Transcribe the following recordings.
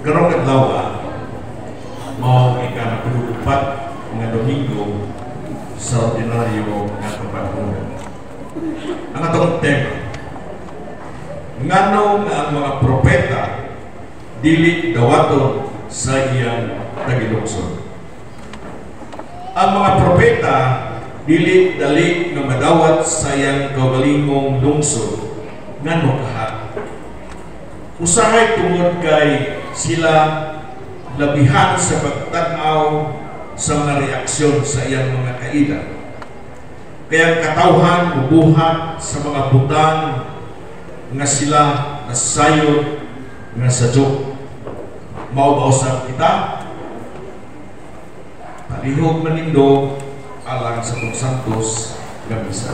karong adlaw mao ika-4 nga Domingo sa ordinaryo nga kapanahonan. Ang atong tema, ngano nga ang mga propeta dili dawaton sa iyang tagilungsod. Ang mga propeta dili dali nga madawat sa iyang kaugalingong lungsod ngano kaha. Usahay tungod kay sila labihan sa pagtanaw sa mga reaksyon sa iyang mga kaida. Kaya katawhan mubuhat sa mga butang nga sila nasayod nga sadyo. Maubausap kita palihog manindo alang sa Tong Santos nga misa.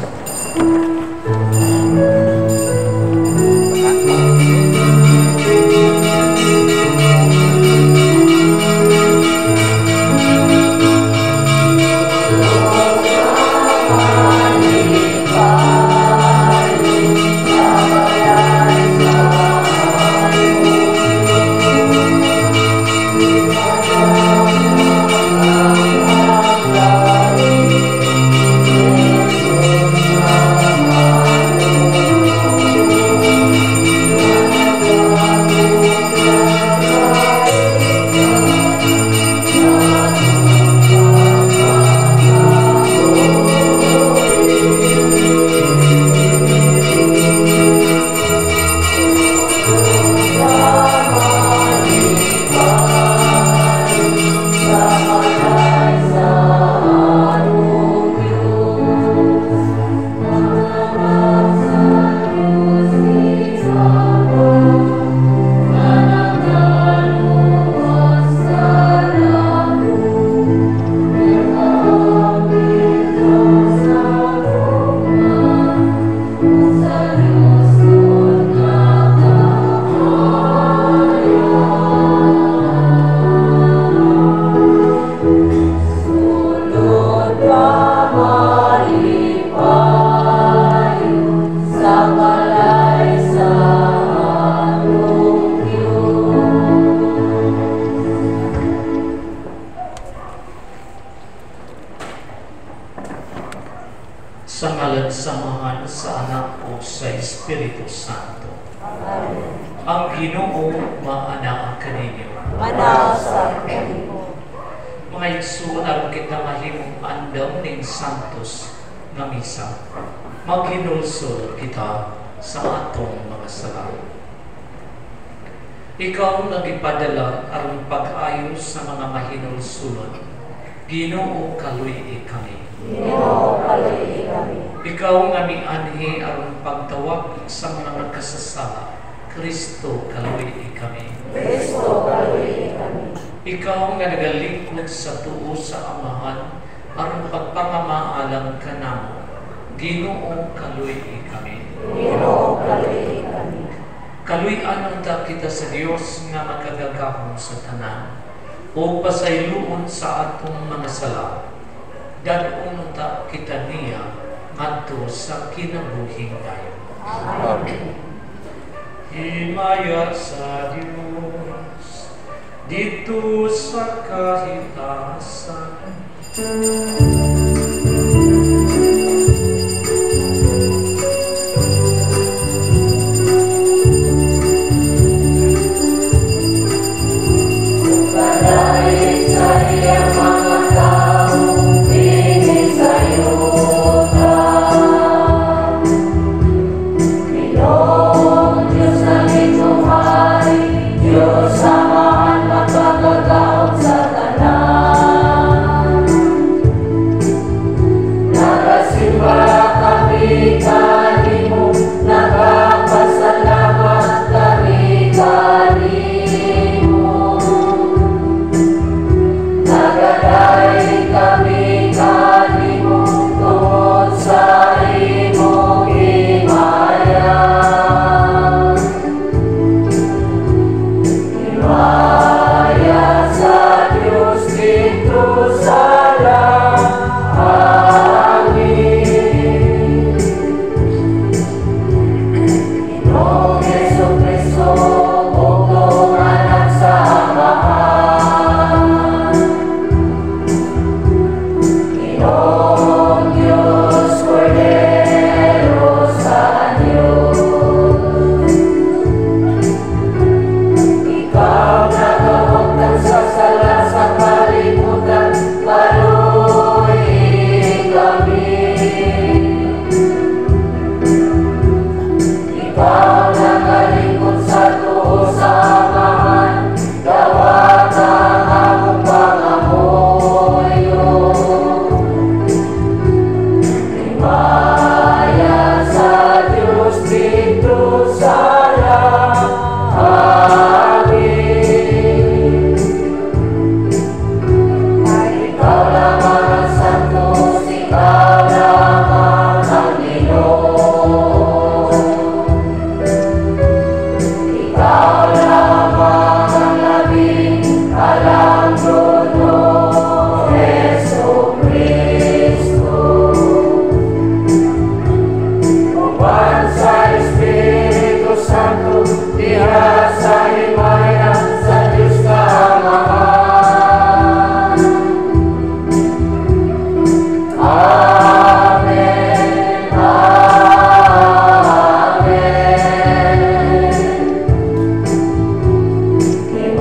Maghinulsol kita sa atong mga sala. Ikaw nagipadala aron pag-ayos sa mga mahinulsulon. Ginoo kaluy kami. Ginoo kaluy kami. Ikaw nga mianhi aron pagtawag sa mga nagkasasala. Kristo kaluy kami. Kristo kaluy kami. Ikaw nga nagalingkod sa tuo sa Amahan aron pagpamamaalang kanamo. Ginoo kaluy kami. Ginoo kaluy kami. Kaluy-an unta kita sa Dios nga makagagahom sa tanan o pasayloon sa atong mga sala. Dadon unta kita niya ngadto sa kinabuhing dayon. Amen. Himaya sa Dios dito sa kahitasan. Yesu Kristo, Bugtong anak sa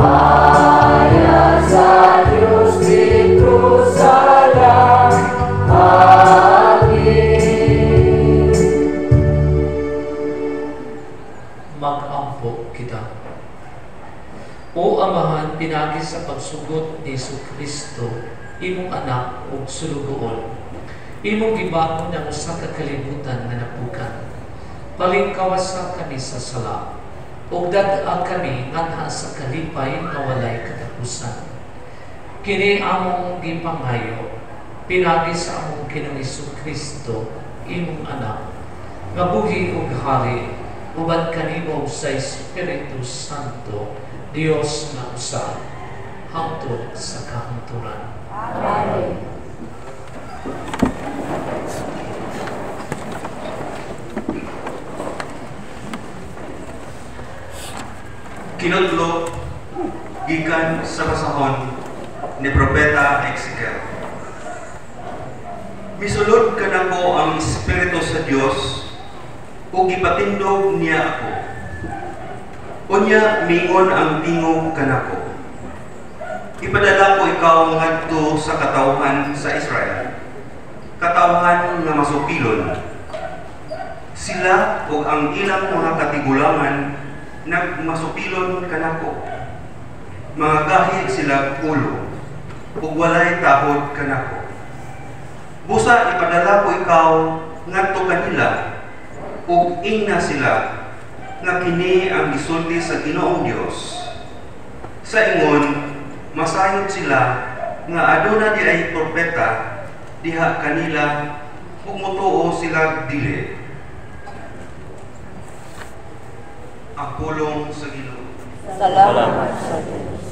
Maya sa Diyos dito sa langit. Mag-ampo kita. O Amahan, pinagi sa pagsugot ni Jesucristo, imong anak ug sulugoon. Imong gibangon ang usa ka kalibutan nga napukan. Palingkawasan kami sa sala, ug dad-a kami nganha sa kalipay nga walay katapusan. Kini among gipangayo, pinagi sa among Ginoong Jesucristo, imong anak, nga buhi ug hari, uban kanimo sa Espiritu Santo, Dios na usa, hangtod sa kahangturan. Amen. Kinudlo gikan sa basahon ni Propeta Ezekiel. Misulod kanako ang Espiritu sa Dios ug gipatindog niya ako. Unya mingon ang tingog kanako. Ipadala ko ikaw ngadto sa katawhan sa Israel, katawhan nga masupilon. Sila ug ang ilang mga katigulangan nagmasupilon kanako. Mga gahig sila ulo, ug walay tahod kanako. Busa ipadala ko ikaw ngadto kanila, ug ingna sila nga kini ang gisulti sa Ginoong Dios. Sa ingon, masayod sila nga aduna di ay propeta diha kanila ug motuo sila dili. Ang pulong sa Ginoo. Salamat sa Diyos.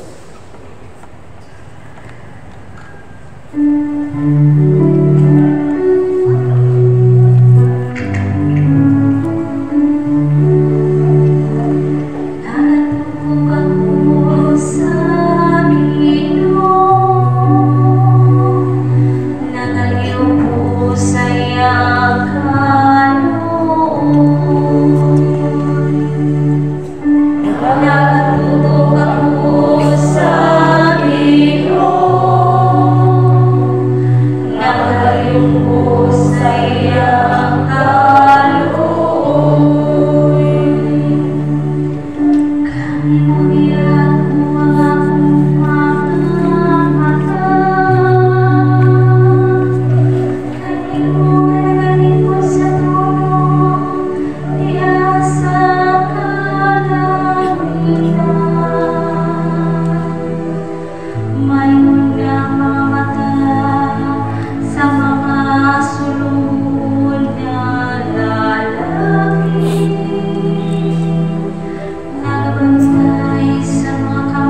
Sa mga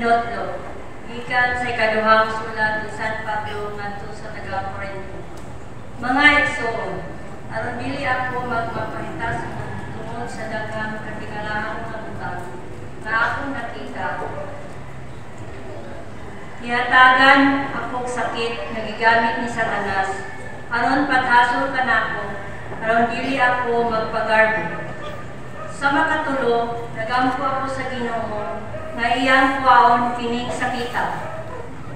Hinotlo. Gikan sa ikaduhang sulat ni San Pablo ngadto sa taga-Corinto. Mga igsoon, aron dili ako magmapahitas tungod sa daghang katingalahan nga butang nga akong nakita. Ihatagan akong sakit nga gigamit ni Satanas aron paghasol kanako, aron dili ako magpagarbo. Sa makatulo, nagampo ako sa Ginoo nga iyang kuwaon kining sakita.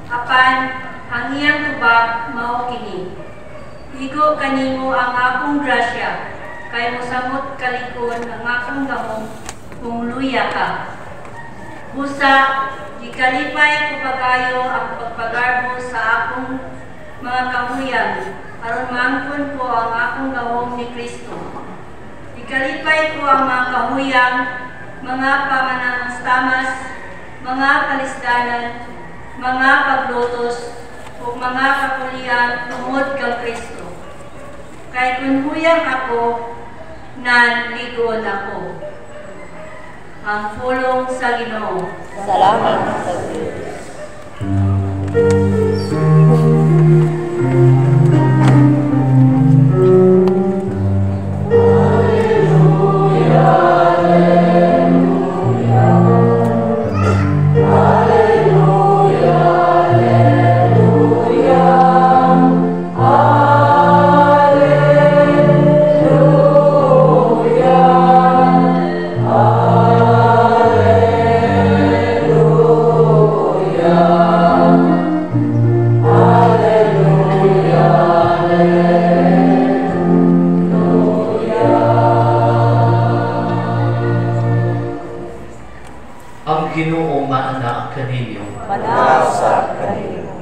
Apan ang iyang tubag mao kini. Igo kanimo ang akong grasya, kay mosamot kalikon ang akong gahom kung luya ka. Busa, gikalipay ko pagayo ang pagpagarbo sa akong mga kahuyan, aron maangkon ko ang akong gahom ni Kristo. Ikalipay ko ang mga kahuyang, mga pamanangastamas, mga kalisdanan, mga paglutos, o mga kapulian tungod kang Kristo. Kay kung huyang ako, nanligon ako. Ang pulong sa Ginoo. Salamat sa Diyos.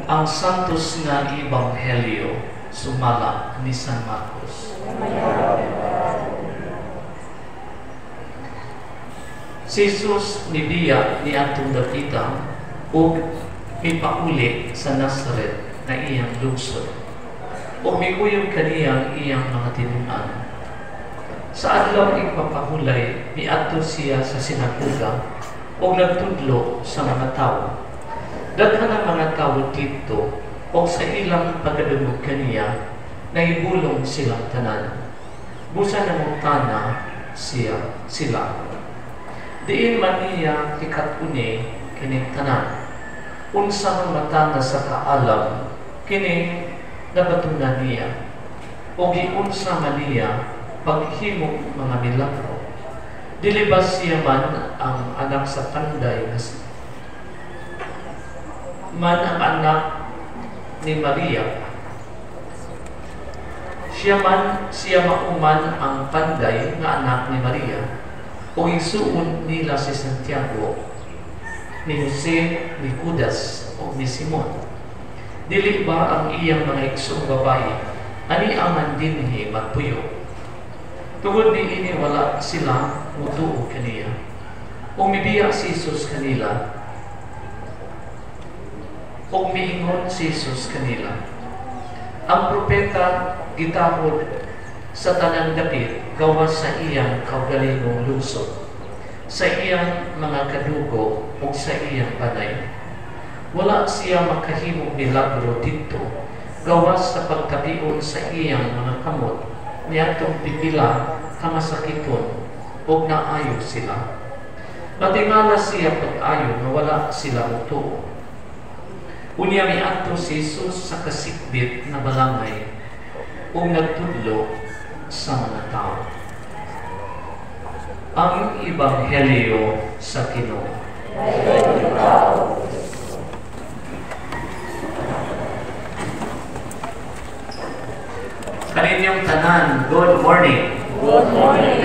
Ang santos nga Ebanghelyo sumala ni San Marcos. Si Jesus nibiya ni atong dakita ug mipakuli sa Nazaret na iyang lungsod ug mikuyog kaniyang iyang mga tinunan. Sa adlaw igpapahulay niadto siya sa sinagoga ug nagtudlo sa mga tawo. Daghan ang mga tawo dito o sa ilang pagkadungog kaniya na ibulong silang tanan. Busa nangutana sila. Diin man niya ikatune kining tanan. Unsa ang matana sa kaalam kining nabatunan niya. O giunsa man niya paghimog mga milagro. Dili ba siya man ang anak sa panday man ang anak ni Maria. Siya mauman ang panday nga anak ni Maria o isuon nila si Santiago, ni Jose, ni Judas o ni Simon. Dili ba ang iyang mga iksong babae ani ang mandinhi magpuyo? Tungod ni ini wala sila mutuo kaniya. O mibiya si Jesus kanila o miingon si Jesus kanila. Ang propeta gitahod sa tanang dapit gawas sa iyang kaugalingong lungsod, sa iyang mga kadugo o sa iyang panay. Wala siya makahimong milagro dito gawas sa pagtabion sa iyang mga kamot niadtong pipila kamasakiton o naayo sila. Matingala siya pag-ayo na wala sila mutuo. Unya miadto si Jesus sa kasikbit na balangay o nagtudlo sa mga tao. Ang Ebanghelyo sa Ginoo. Kaninyong tanan, good morning. Good morning.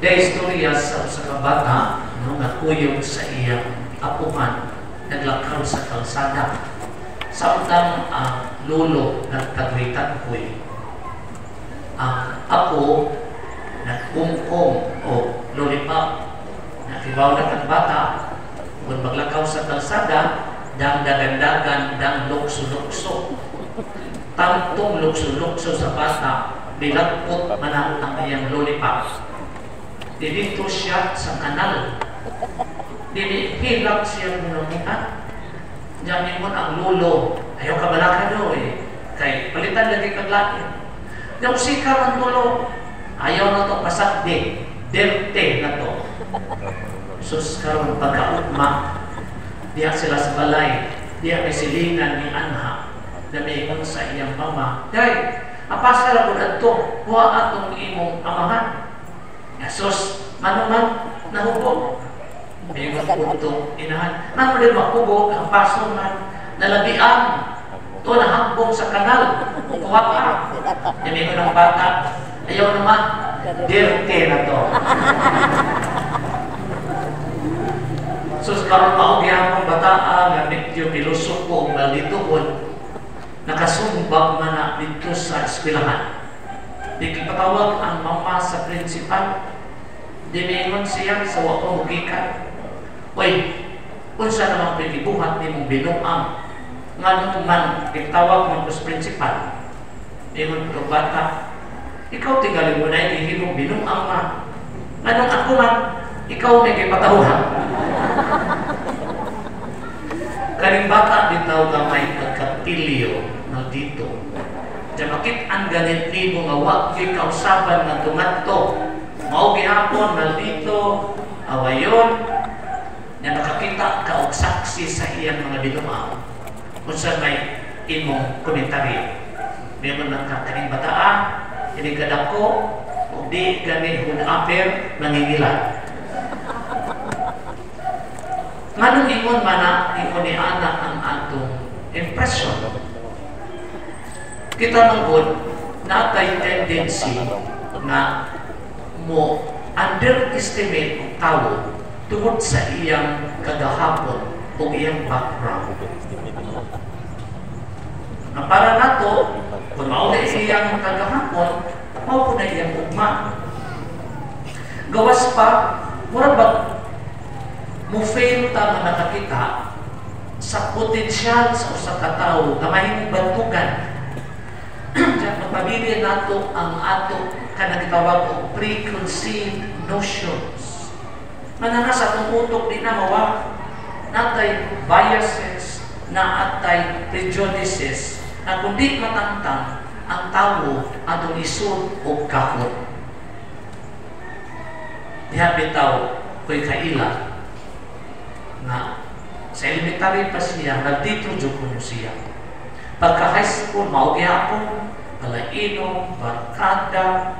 Da istorya sa kabata no, nakuyog sa iyang apuhan, naglakaw sa kalsada. Samtang ang lolo nagtagway-tagway, ang apo nagkungkong o lollipop, nakibaw na kang bata. Kung maglakaw sa kalsada, dang dagan-dagan, dang lukso-lukso. Tantong lukso-lukso sa bata, bilagpot manang ang iyang lollipop. Dito siya sa kanal. Hirap siya minungihan. Diyan mo ang lolo. Ayaw ka balaka do eh. Kay palitan lagi kag lain. Yung sika man tulo. Ayaw na to pasak di. Derte na to. Sus karon pagkaugma. Diya sila sa balay. Diya may silingan ni Anha. Na may sa iyang mama. Day, apasa lang po na ito. Huwa atong imong amahan. Sus, manuman, nahubog. May magpunto, inahan. Naman din makubog, ang paso man, nalabian. Ito nahambong sa kanal. Kuha ka. Yan yung ng bata. Ayaw naman, dirty na to. Sus, karoon maugyan kong bataan, na medyo pilusok ko, malituon, nakasumbag man na dito sa eskwelahan. Di kipatawag ang mama sa prinsipal. Di mingon siya sa wakong mugikan. Uy, unsa namang pinibuhat ni mong binuang nga nung man itawag mong sa prinsipal. Mingon ko bata, ikaw tingalin mo na ihimong binuang ma. Anong ako man, ikaw may kipatawag. Karing bata bitaw gamay pagkapilyo na dito. Diyan makit ang ganit libo nga wag kausaban ng tumatto. Mao gihapon na dito, awayon, na nakakita ka og saksi sa iyang mga binuang. Kung saan may imong komentaryo. Meron ng kakaning bataan, inigadak ko, o di gani hunaper, nangingilan. Manong ingon mana, ingon ni anak ang atong impression. Kita mangod, natay tendency na mo underestimate ang tao tungod sa iyang kagahapon o iyang background. Na para nato, kung mauna iyang kagahapon, mao na iyang ugma. Gawas pa, mura ba mo fail ta nga nakakita sa potensyal sa usa ka tawo na mahimong bantugan. Diyan magpabilin nato ang ato kanang gitawag og preconceived notions. Manana sa atong utok di na mawa natay biases na atay prejudices na kundi matangtang ang tawo atong isud og kakot. Diha bitaw ko'y kaila na sa elementary pa siya, nagdito jud ko siya. Pagka high school, maugyapon, palainom, barkada,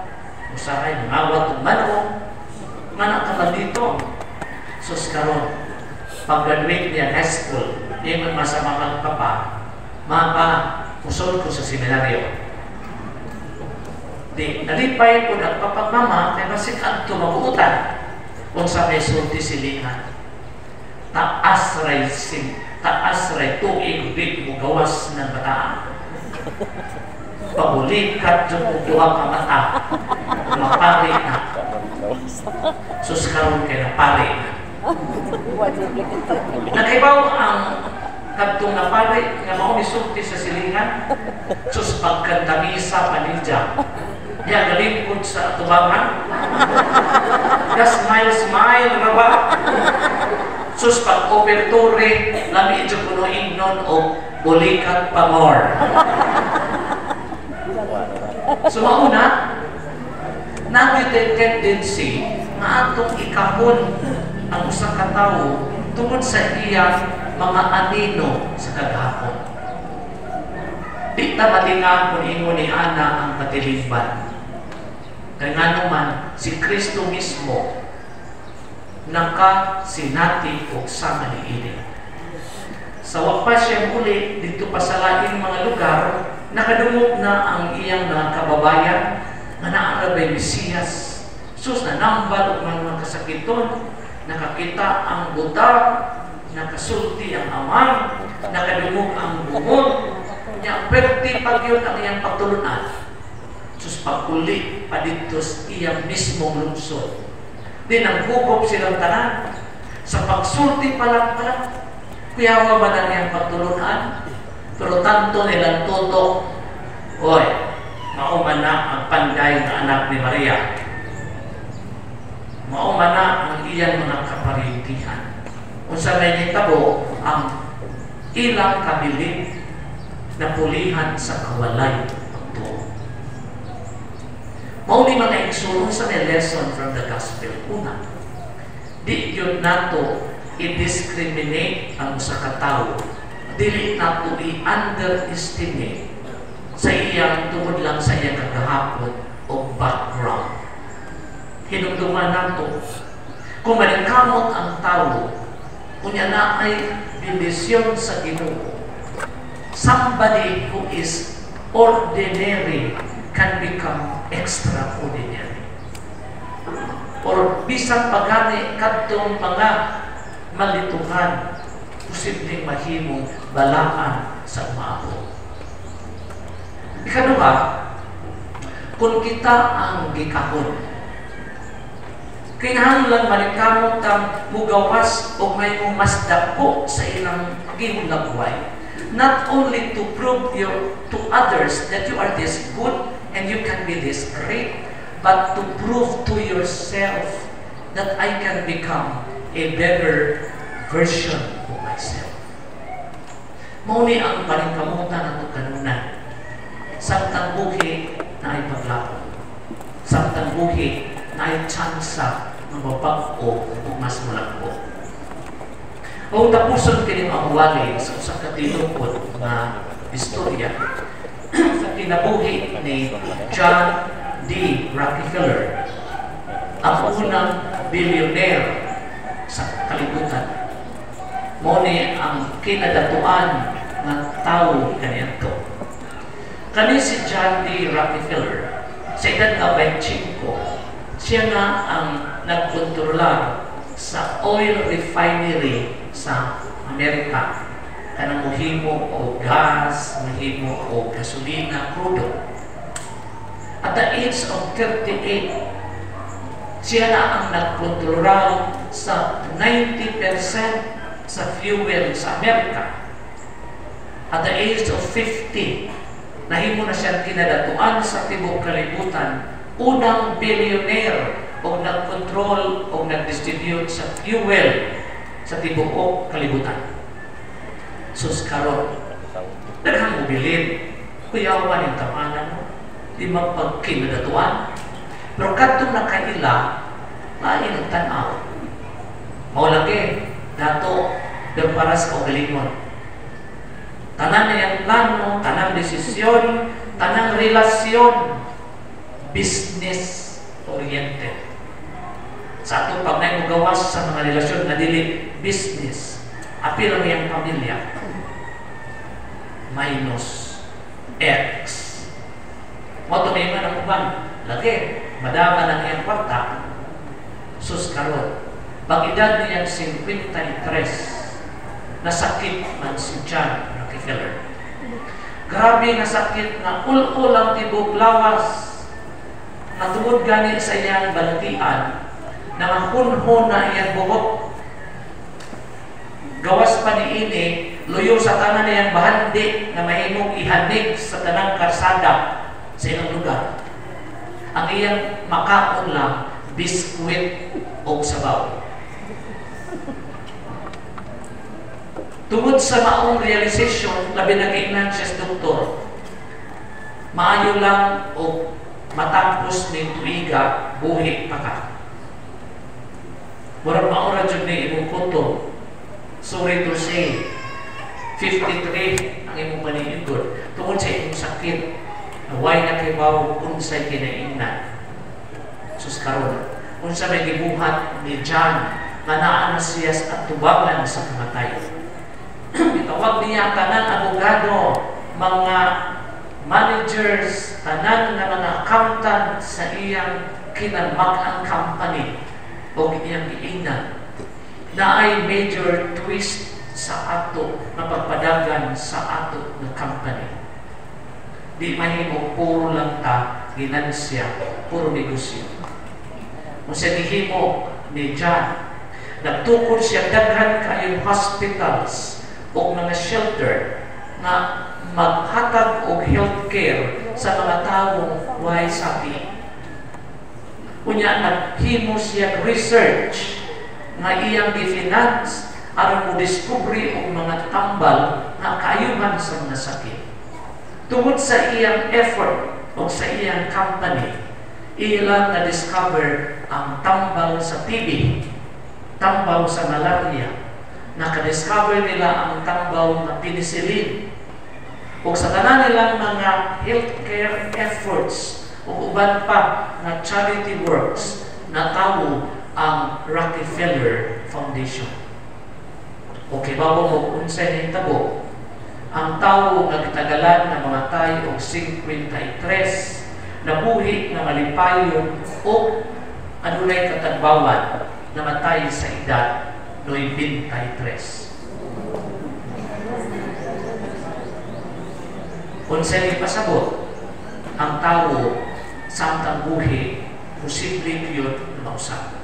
usahay, mawat, manong, manak ka dito. Sus karon, pag-graduate niya high school, di man masama magpapa, mapa, usol ko sa seminaryo. Di, nalipay ko na papagmama, kaya masik ang tumabuutan kung sa may sulti silingan. Taas ray tuig big mo gawas ng bataan. Pabulikat dyan mo duha ka mata, mapari na. Sus karon kay napari na. Nakibaw ang kadtong napari nga mao misulti sa silingan. Sus pagkantamisa panidya. Ya galingkod sa tubangan. Ya smile raba. Sus pag-opertore, lami ito kuno ingnon o bulikat pa more. So mauna, naging tendency na atong ikahon ang usa ka tawo tungod sa iya mga anino sa kagahapon. Di ta matingan kung ingon ni ana ang katilingban. Kaya nga naman, si Kristo mismo nakasinati o sama ni Ili. Sa wapas siya muli dito pa sa laing mga lugar, nakadungog na ang iyang mga kababayan na naarabay Mesiyas. Sus na nambal o mga kasakiton, nakakita ang buta, nakasulti ang amang, nakadungog ang bungod, niya perti pag yun ang iyang pagtulunan. Sus pagkuli pa dito iyang mismong lungsod. Di nang hukop silang tanan. Sa pagsulti pa lang, kuyawa ba na niyang pagtulunan? Pero tanto nilang tutok, oy, mauman na ang panday na anak ni Maria. Mauman na ang iyang mga kaparintihan. Unsa may nitabo ang ilang kabilin na pulihan sa kawalay pagtuo. Mao ni mga igsoon sa lesson from the gospel. Una, di yun nato i-discriminate ang usa ka tawo. Dili nato i-underestimate sa iyang tungod lang sa iyang kagahapon o background. Hinumduman nato kung manikamot ang tawo, kunya na ay bendisyon sa Ginoo. Somebody who is ordinary can become extraordinary. Or bisan pagani kadtong mga malituhan, posibleng mahimong balaan sa umaabot. Ikaduha, kung kita ang gikahon, kinahanglan manikamot ang mugawas o may mas dako sa ilang ginulagway. Not only to prove to others that you are this good and you can be this great, but to prove to yourself that I can become a better version of myself. Mauni ang paningkamutan nato kanuna. Samtang buhi na ay paglapon. Samtang buhi na ay tsansa ng mabag-o o mas malagpo. Kung tapuson kining mahuwali sa usang katilungkod na istorya sa kinabuhi ni John D. Rockefeller, ang unang billionaire sa kalibutan. Muni ang kinadatuan ng tao kanito. Kani si John D. Rockefeller, sa edad na 25, siya na ang nagkontrolar sa oil refinery sa Amerika. Kanang muhimo o gas, muhimo o gasolina, crudo. At the age of 38, siya na ang nagkontrolar sa 90% sa fuel sa Amerika. At the age of 50, nahimo na siya kinadatuan sa tibok kalibutan, unang billionaire o nag-control o nag-distribute sa fuel sa tibuok kalibutan. Sus karon, daghang mobilin, kuyawan yung tamanan mo, di magpagkinadatuan. Pero kadtong nakaila, lain ang tanaw. Maulagi, dato, berparas ka o galingon. Tanan na yung plano, tanang desisyon, tanang relasyon, business-oriented. Sa atong pagnay mo gawas sa mga relasyon na dili business, apil ang iyang pamilya, minus X. Moto may man ang uban, lagi, madama ng iyang kwarta, sus karon, pag edad niyang 53, nasakit man si John Rockefeller. Grabe nga sakit na ul-ul ang tibok lawas, natungod gani sa iyang balatian, na mahunhon na iyang buhok. Gawas pa ni ini, luyo sa tanan niyang bahandi na mahimong ihanig sa tanang karsada sa ilang lugar. Ang iyang makaon lang, biskwit o sabaw. Tungod sa maong realization, labi na kainan siya sa doktor, maayo lang o matapos ni tuiga, buhi pa ka. Murag maura dyan ni imong koto. Sorry to say, 53 ang imong paningigod. Tungkol sa imong sakit, naway na kibaw unsay kinaingnan. Sus karon, unsa may gibuhat ni John nga naa na siya at tubangan sa kamatayon. Itawag niya tanan abogado, mga managers, tanan na mga accountant sa iyang kinamag-ang company o iyang giingnan na ay major twist sa ato na pagpadagan sa ato ng company. Di mahimo puro lang ta ginansya, puro negosyo. Kung siya gihimo ni John, nagtukod siya daghan kayong hospitals o mga shelter na maghatag og healthcare sa mga taong way sabi. Kunya naghimo siya research nga iyang gi-finance aron mo diskubre og mga tambal nga kaayuhan sa mga sakit. Tungod sa iyang effort o sa iyang company, ilang na-discover ang tambal sa TB, tambal sa malaria, nakadiscover nila ang tambal na penicillin, o sa tanan nilang mga healthcare efforts o uban pa na charity works na tawo ang Rockefeller Foundation. Okay, bago mo unsay na hitabo, ang tawo nga gitagalan na mga tayo og 53 nabuhi na malipayon o adunay katagbawan namatay sa edad 93. Unsay ipasabot, ang tawo samtang buhi posible yun na mausap.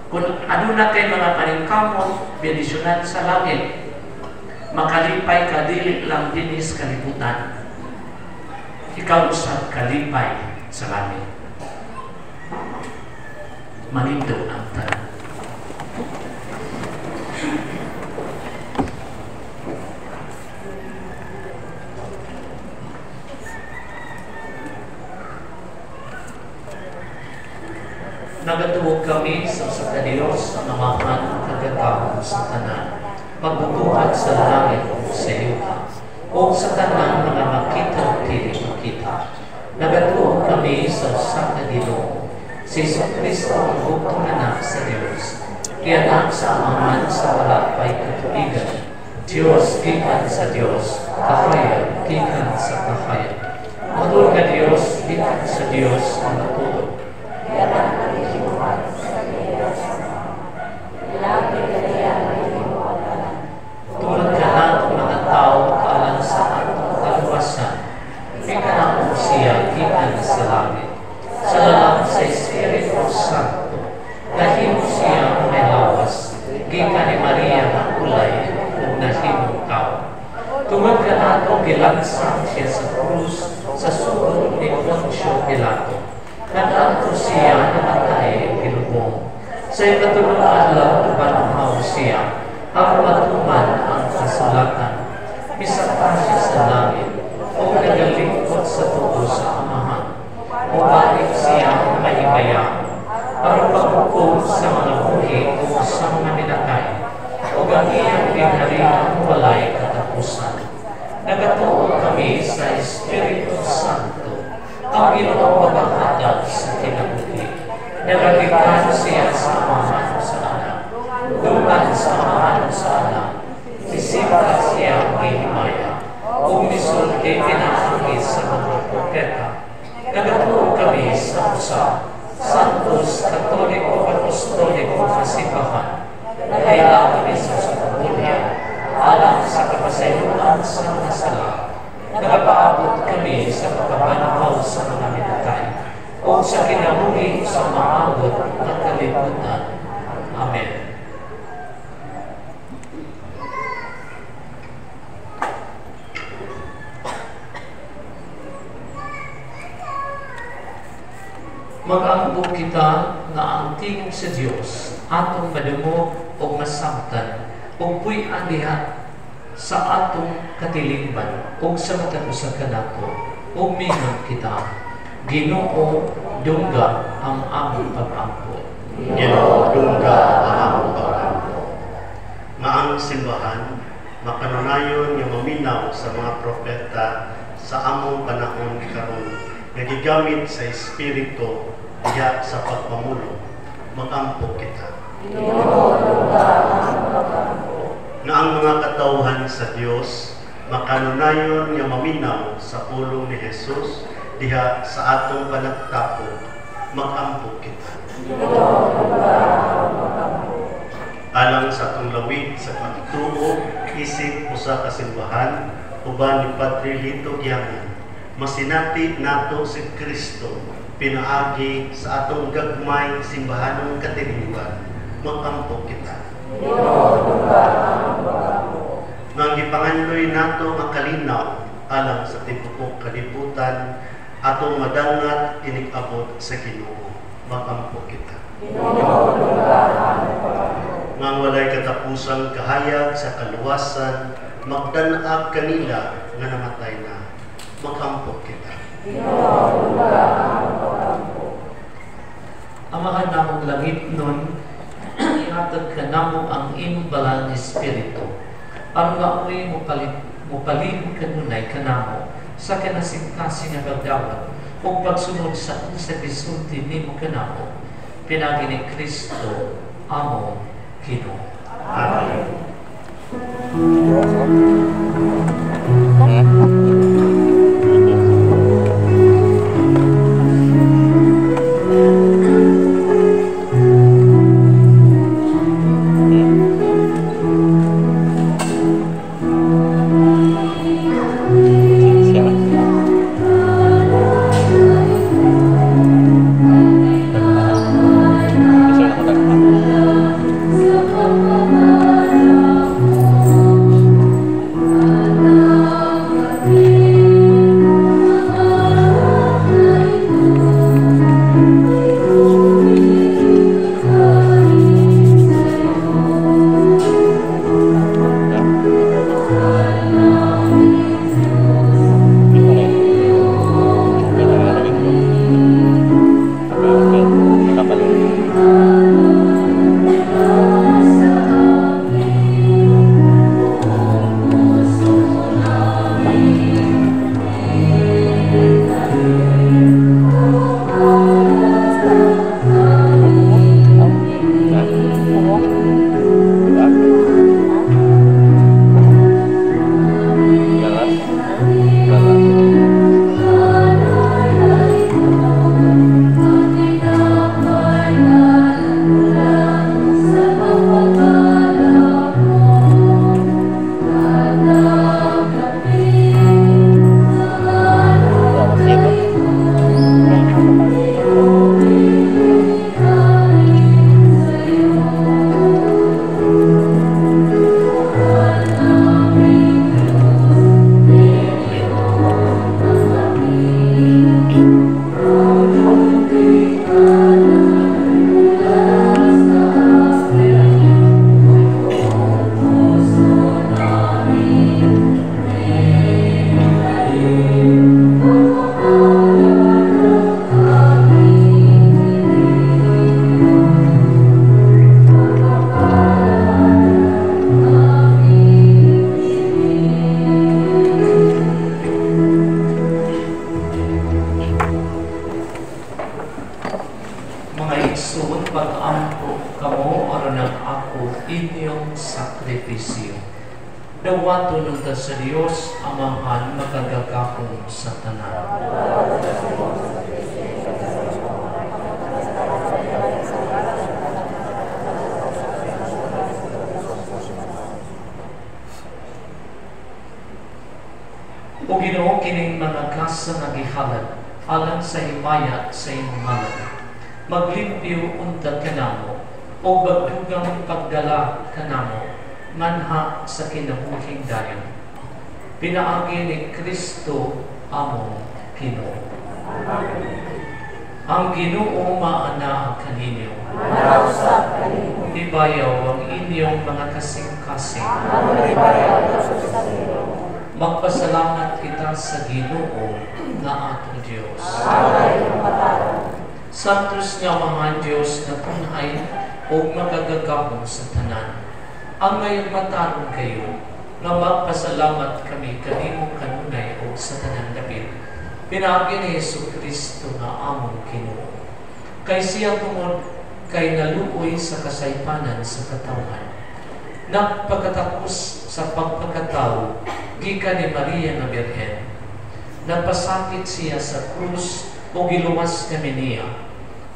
Kung aduna kay mga paningkamot bendisyonan sa langit, makalipay ka dili lang dinis kalibutan, ikaw usab kalipay sa langit. Manindo ang tanan. Nagatuog kami sa usa Dios na mahan kagagahon sa tanan, magbubuhat sa langit o sa yuta, o sa tanan mga makita o dili makita. Nagatuog kami sa usa Ginoo, si Kristo ang bugtong anak sa Dios, kaya anak sa amahan sa wala pay katuigan, Dios gikan sa Dios, kahayag gikan sa kahayag. Matul ka Dios gikan sa Dios ang matulog. Tulad ka ng mga tao kaalang sa atong kaluwasan, ikanang siya gikan sa langit. Sa lalang sa Espiritu Santo, nahimo siya may lawas, gikan ni Maria na ulay ug nahimong tao. Tungod ka nato gilansang siya sa krus sa sulod ni Poncio Pilato. Nagkanto siya namatay kilubong. Sa ikatulong adlaw banhaw siya, ang matuman ang kasulatan. Misaka siya sa langit, o nagalingkod sa tubo sa amahan. O balik siya mahigayaan, para paghukom sa mga buhi o sa mga minatay, o ang iyang pinarihan walay katapusan. Nagatuon kami sa Espiritu Santo, ang Ginoong maghahatag sa kinabuhi. Nagagikan siya sa amahan sa anak, duman sa amahan sa anak, sisipa siya ang hihimaya, o misulti pinahangis sa mga propeta. Nagatuon kami sa usa, Santos, Katoliko, Apostoliko, Kasipahan, nagailang kami sa kabulian, alang sa kapasayunan sa mga sala. Nagapaabot kami sa pagkabanaw sa mga minatay, o sa kinabuhi sa maabot at kalibutan. Amen. Mag-ambog kita nga ang tingog sa Dios atong madumog o masabtan o puy-an diha sa atong katilingban o sa matag usa kanato o mingon kita. Ginoo, dungga ang among pag-ampo. Ginoo, dungga ang among pag-ampo. Nga ang simbahan, makanunayon nga maminaw sa mga propeta sa among panahon karon, nagigamit sa Espiritu diha sa pagpamulo, mag-ampo kita. Ginoo, dungga ang among pag-ampo. Nga ang mga katawhan sa Dios, makanunayon nga maminaw sa pulong ni Jesus diha sa atong panagtapon, mag-ampo kita. Alang sa atong lawig sa pagtuo, isip usa ka simbahan, uban ni Padre Lito Giangan, masinati nato si Kristo, pinaagi sa atong gagmay simbahanong katilingban, mag-ampo kita. Nang gipanganloy nato ang kalinaw, alang sa timpok kalibutan, atong madangat inig-abot sa Ginoo, mag-ampo kita. Nga nga walay katapusang kahayag sa kaluwasan, magdanag kanila nga namatay na. Maghampot kita. Amahan namong langit nun, ihatag ka namo ang imong balang Espiritu. Aron maamoy mo palihog kanunay kanamo sa kanasingkasing nga pagdawat o pagsunod sa gisulti nimo kanamo. Pinagi ni Kristo amo Ginoo. Amen. Dawaton ta sa Dios Amahan makagagakon sa tanan. O Ginoo kining mga kasa nga gihalad alang sa himaya sa imong halad. Maglimpyo unta kanamo o bagdugang pagdala kanamo manha sa kinabuhing dayon. Pinaagi ni Kristo amo Ginoo. Ang Ginoo maana kaninyo. Ibayaw ang inyong mga kasing-kasing. Magpasalamat kita sa Ginoo nga atong Dios. Santos nga mga Dios na punhay o makagagahon sa tanan. Ang ngayon mataron kayo na magpasalamat kami kanimo kanunay o sa tanan David. Pinaagi ni Yesu Kristo nga among Ginoo. Kay siya tungod kay naluoy sa kasaypanan sa katawhan. Nagpagkatapos sa pagpagkatao gikan ni Maria na Birhen. Nagpasakit siya sa krus o giluwas kami niya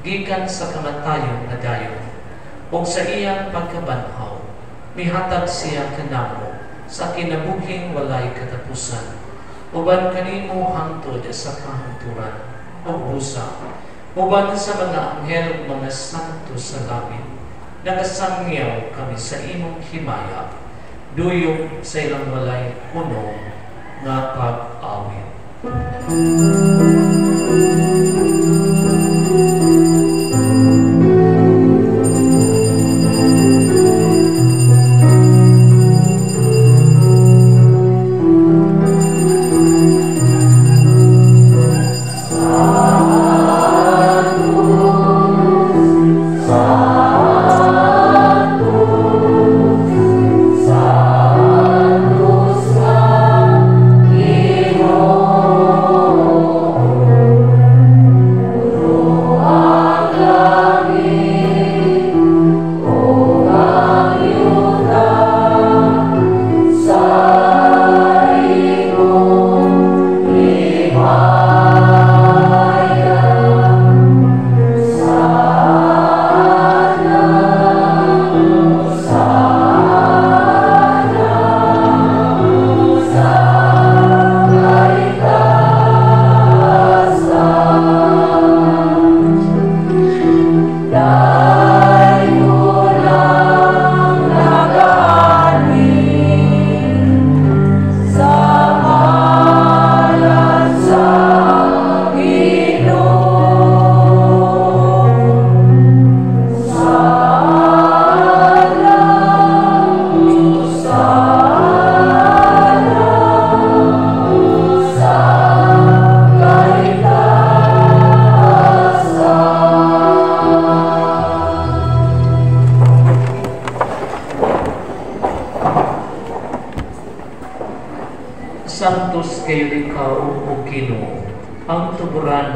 gikan sa kamatayon na dayon. O sa iyang pagkabanhaw mihatag siya kanamo sa kinabuhing walay katapusan. Uban kanimo hangtod sa kahangturan o busa. Uban sa mga anghel mga santo sa langit. Nagasangyaw kami sa imong himaya. Duyong sa ilang walay kuno nga pag-awit.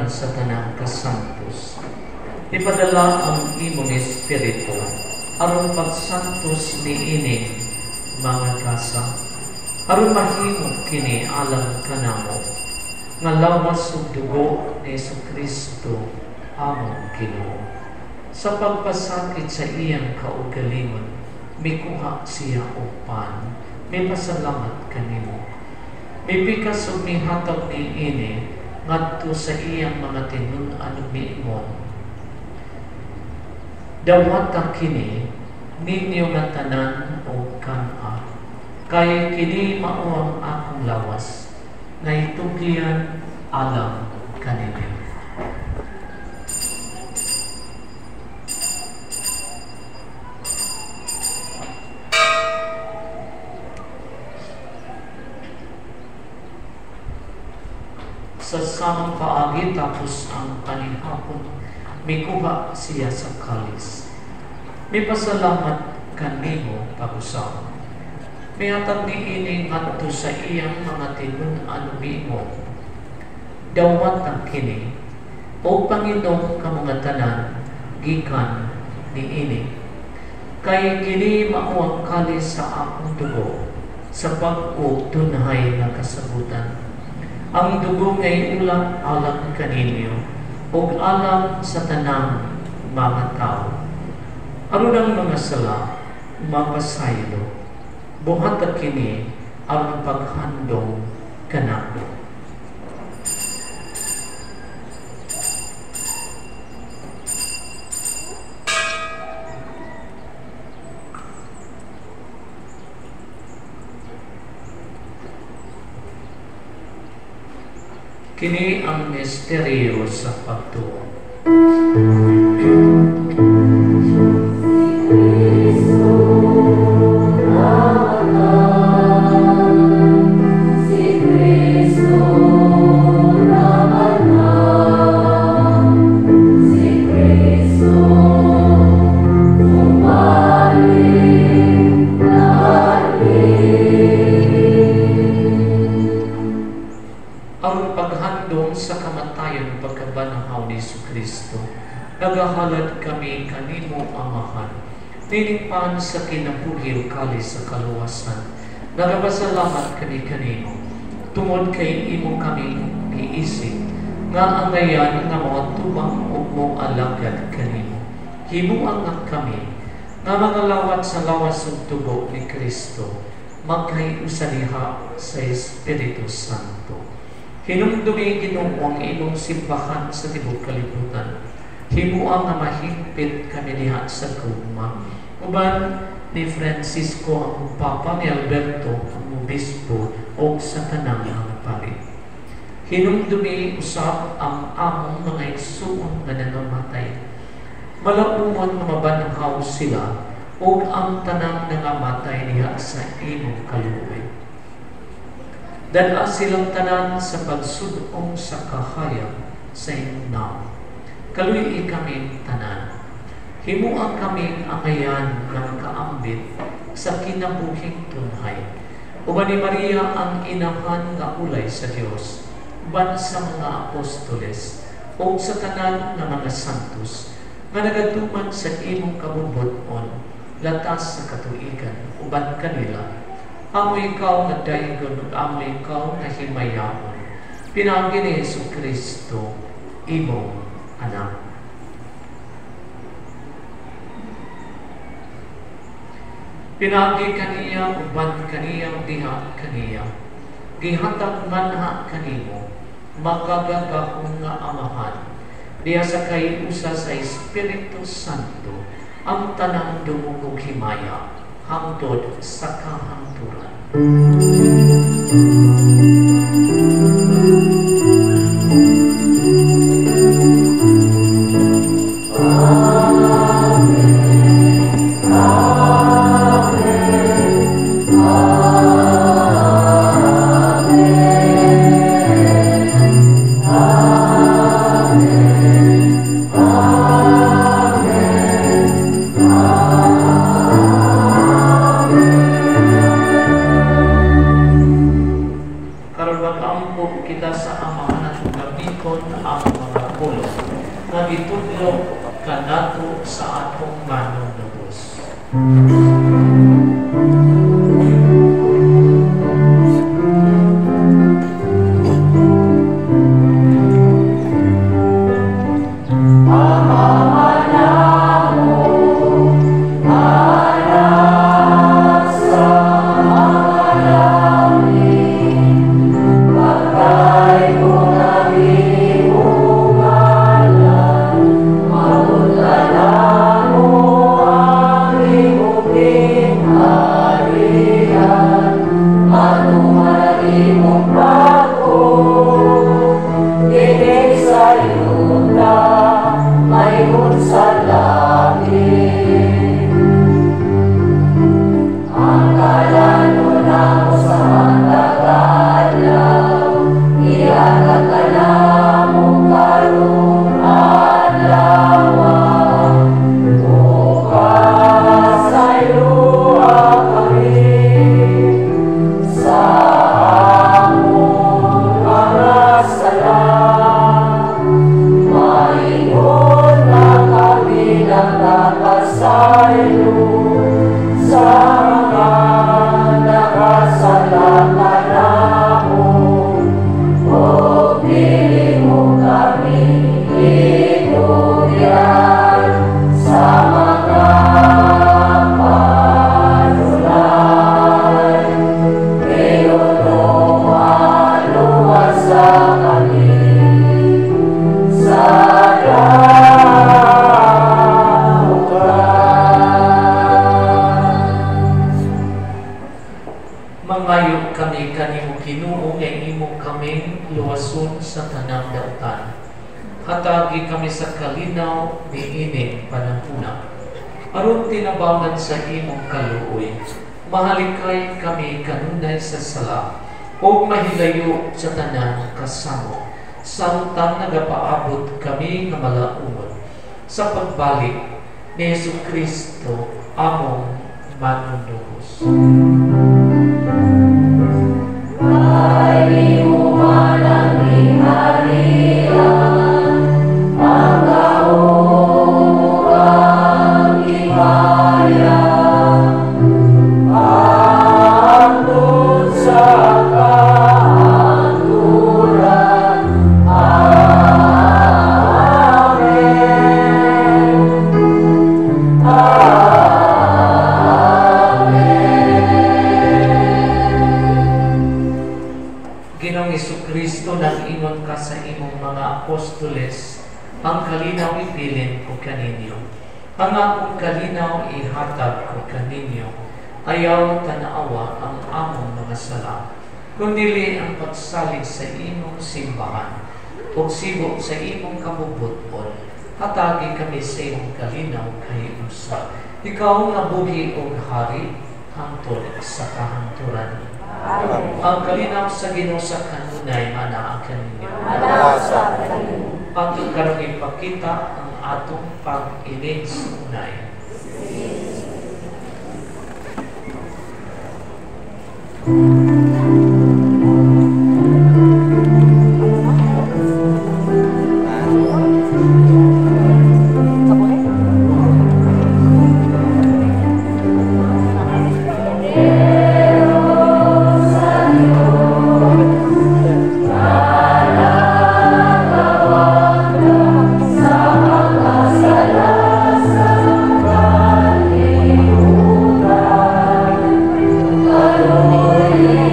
uban sa tanang kasantos. Ipadala ang imong Espiritu aron pagsantos ni ining mga kasa, aron mahimo kini alam kanamo nga lawas ug dugo ni Jesucristo among Ginoo. Sa pagpasakit sa iyang kaugalingon, mikuha siya og pan, may pasalamat kanimo. Mipikas ug mihatag ni ini ngadto sa iyang mga tinun-an miingon. Dawata kini ninyo nga tanan o kana, kay kini mao ang akong lawas, nga itugyan alam kaninyo. Sa samang paagi tapos ang kanihapon, mikuha siya sa kalis. May pasalamat kanimo pag-usap. May hatag ni ining ngadto sa iyang mga tinun-an miingon. Dawat ang kini, o Panginoon ka mga tanan, gikan ni ini. Kay kini mao ang kalis sa akong dugo, sa pag-o tunhay nga kasabutan. Ang dugo ngay ulang alam kaninyo, o alam sa tanang mga tao. Aron ang mga sala, mapasaylo, buhat at kini ang paghandong kanako. Kini ang misteryo sa pagtuo. Nagahalad kami kanimo amahan, nilingpan sa kinabuhi kali sa kaluwasan. Nagapasalamat kami kanimo, tungod kay imo kami giisip, nga angayan nga mga tubang ug mong alagad kanimo. Himuang nga kami, nga mga lawat sa lawas ug tubo ni Kristo, magkayusaniha sa Espiritu Santo. Hinumdumi Ginoo ang imong simbahan sa tibuok kalibutan. Himuang nga mahigpit kami diha sa gugma. Uban ni Francisco ang Papa, ni Alberto ang Obispo o sa tanang mga pari. Hinumdumi usab ang among mga igsoon nga nangamatay. Malaumon nga mabanhaw sila o ang tanang nangamatay diha sa imong kaluoy. Dala silang tanan sa pagsudong sa kahayag sa imong naong. Kaluy kami tanan. Himuang kami angayan ng kaambit sa kinabuhing tunhay. Uban ni Maria ang inahan nga ulay sa Dios, uban sa mga apostoles, o sa tanan ng mga santos, nga nagatuman sa imong kabubot-on, latas sa katuigan, uban kanila. Amo ikaw nga daygon ug amo ikaw nga himayaon. Pinagi ni Jesucristo, imong anak. Pinagi kaniya uban kaniyang diha kaniya. Gihatag manha kanimo, magagagahon nga amahan. Diya sa kayusa sa Espiritu Santo, ang tanang dumugog himaya, hangtod sa kahangturan. magitudlo kanato sa atong manunubos. Mangayo kami kanimo Ginoo nga imo kaming luwason sa tanang dautan. Hatagi kami sa kalinaw niining panahuna. Aron tinabangan sa imong kaluoy, mahalikay kami kanunay sa sala o mahilayo sa tanang kasamo. Samtang nagapaabot kami nga malaumon sa pagbalik ni Jesucristo among manunubos. Ay umanang Maria, ang kaurang himaya, andun sa kahanturan. Amen. Ginoong Jesucristo, nag-ingon ka sa imong mga apostoles, ang kalinaw ipilin ko kaninyo. Ang akong kalinaw ihatag ko kaninyo. Ayaw tanawa ang among mga sala, kundili ang pagsalig sa imong simbahan, o sibo sa imong kabubuton. Hatagi kami sa imong kalinaw kay usa. Ikaw nga buhi o hari, hangtod sa kahanturan. Ang kalinaw sa Ginoo sa kanunay manaa kaninyo. Pagod karong ipakita ang atong pag-inig sa unay. Hallelujah.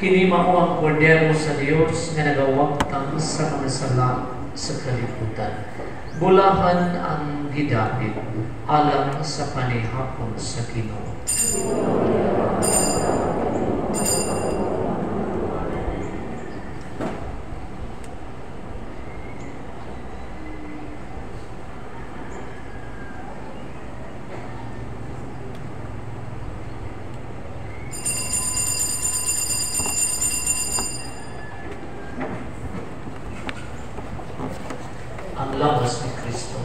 Kini mao ang kordero sa Dios nga nagawagtang sa mga sala sa kalibutan. Bulahan ang gidapit alang sa panihapon sa Ginoo. Ang lawas ni Kristo.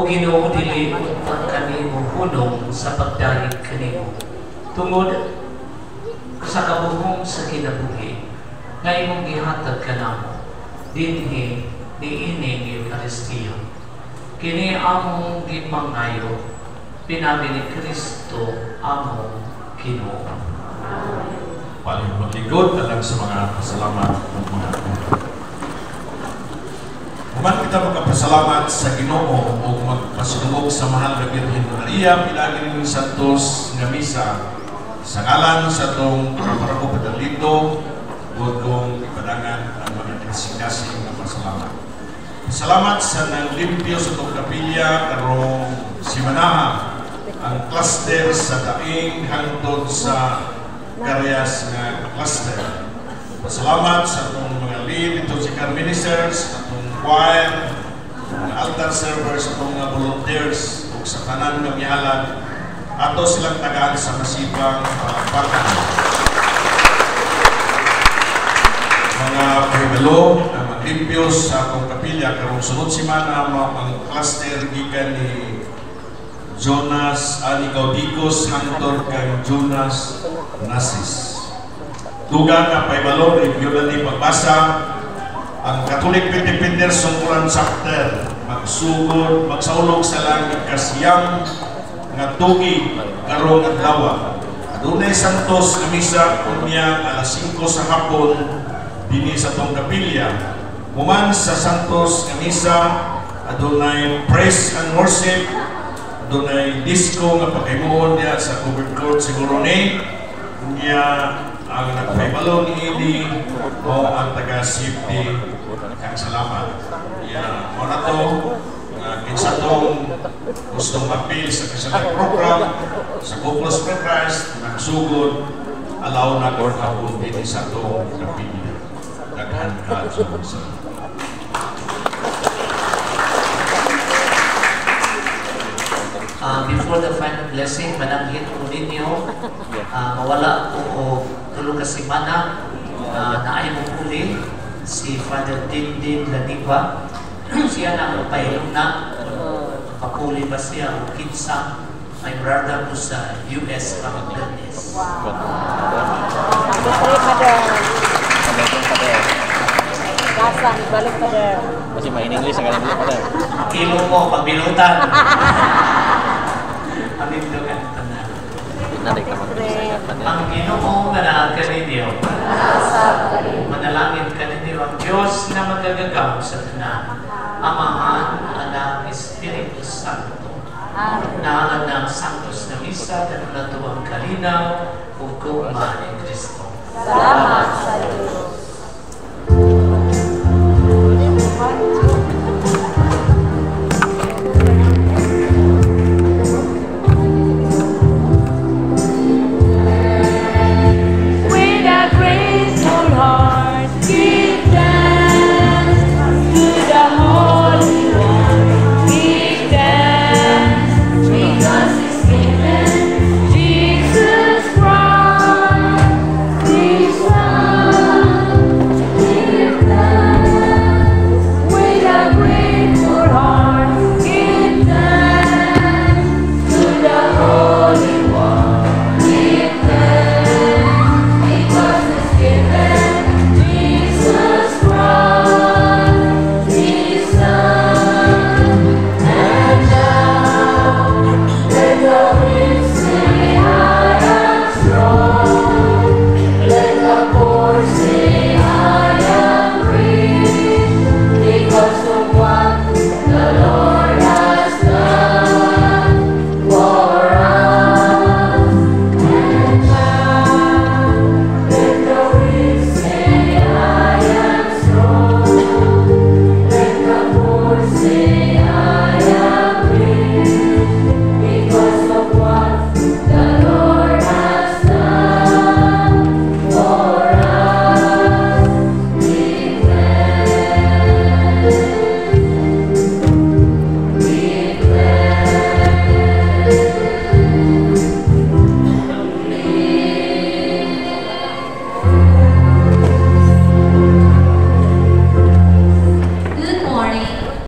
Ginoo dili ang kanimo hunong sa pagdayeg kanimo tungod sa kabuhong sa kinabuhi nga imong gihatag kanamo dinhi niining Eucharistia. Kini among gipangayo pinabi ni Kristo among Ginoo. Paling magligod alang sa mga pasalamat ng mga Human kita magpasalamat sa Ginoo o magpasinungog sa mahal na Birhen Maria pinagi ni Santos nga misa sa ngalan sa itong para-para padalito o itong ipadangan ang mga kasing-kasing na pasalamat. Salamat sa nanglimpyo sa itong kapilya karong simanaha ang cluster sa daing hangtod sa Karyas nga cluster. Salamat sa itong mga lead, itong si ministers, itong choir, mga altar servers, itong mga volunteers, o sa tanan ng mihalag, ato silang tagaan sa masibang palakpakan. Mga pahibalo na maglimpyo sa itong kapilya, karong sunod simana ang cluster gikan ni Jonas Gaudicos hangtod kay Jonas Nasis. Dugang na paibalo, review na ni pagbasa ang Catholic Pentependerson Quran Chapter magsugod, magsaulog sa langit kasiyang nga tugi karong adlaw. Adunay Santos nga misa unya alas 5 sa hapon dinhi sa tong kapilya. Human sa Santos nga misa adunay praise and worship, adunay disco nga paghimuon niya sa covered court siguro ni niya ang nagpaibalo ni Ili o ang taga-safety ang salamat. Mo na to kinsa tong gustong mapil sa kasalang program sa Buklos for Christ nagsugod alaw na kung hapon din sa itong kapilya. Daghan ka sa before the final blessing, mananggit po ninyo, mawala po o tulong ka simana na ay muli si Father Dindin Laniba. Siya na magpahilong na, papuli ba siya o kinsa, may brother po sa US Bangladesh. Balik pa der. Masih main English ang ganun pa. Kilo mo, pagbilutan. Amin doon tanan. Ang Ginoo manaag kaninyo. Manalangin kaninyo ang Diyos na magagagaw sa tanan. Amahan, Anak, Espiritu Santo. Na ng Santos na Misa na natuwang kalinaw ug gugma ni Kristo. Salamat sa Diyos.